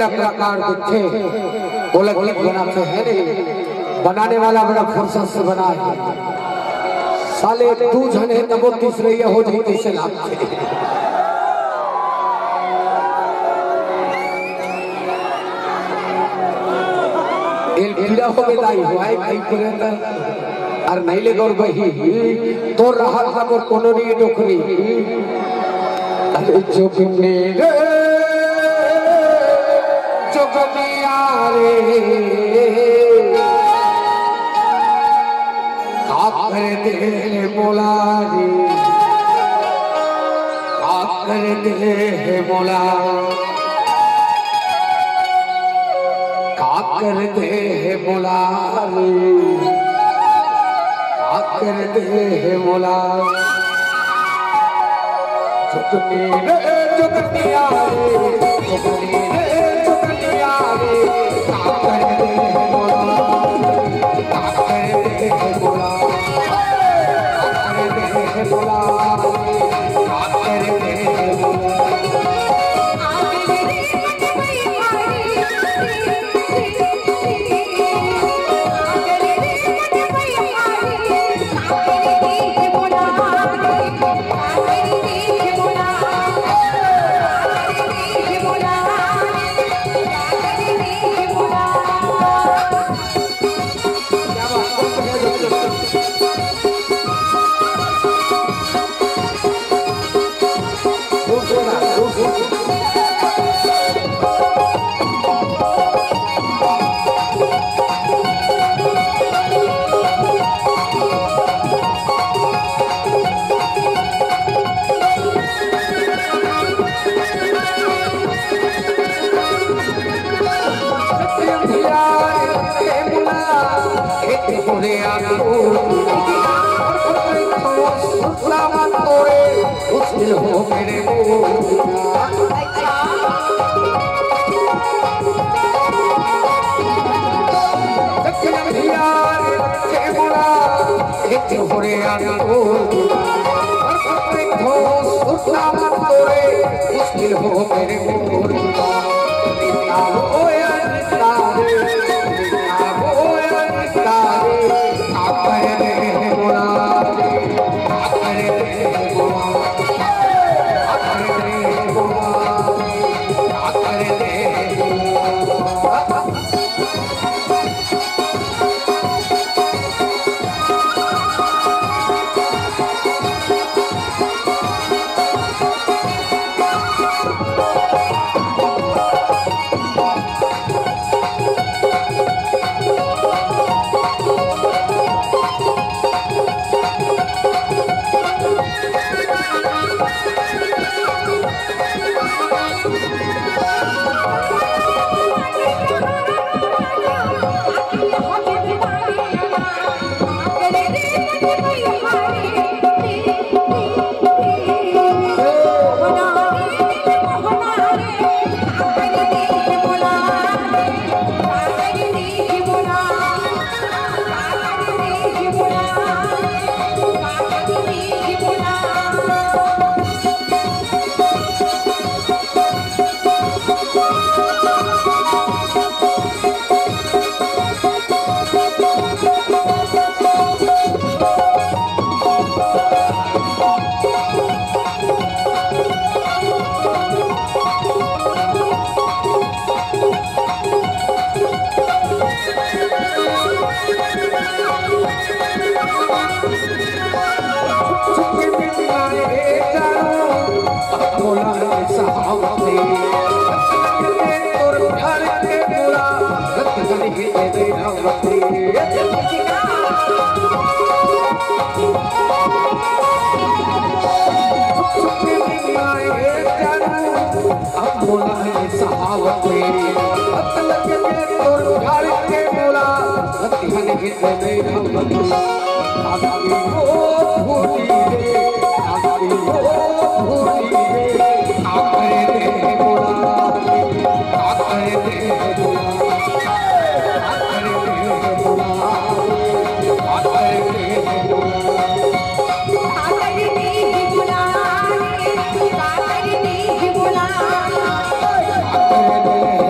मेरा कलाकार दिखे बोला गीत बनाते हैं नहीं, बनाने वाला बड़ा फुर्सत से बना है। साले तू जने तबो तीसरे ये हो जाती से लाभ एल कीड़ा हो गई लाई हुआ है कहीं पर और नहीं ले गौर बही तो रहा था और कोनो नहीं डोकरी अरे जोगनी रे जोगनिया रे आप कर दे मोला रे आप कर दे मोला आप कर दे मोला रे आप कर दे मोला जोगनी रे जोगनिया रे जोगनी रे जोगनिया रे आप कर दे मोला आप कर दे मोला आप कर दे मोला आप कर दे मोला हो मेरे मुश्किल हो मेरे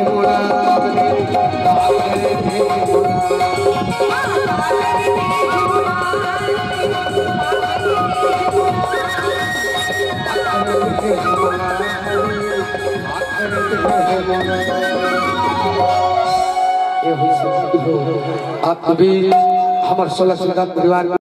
बोला के आप भी हमारे 16 परिवार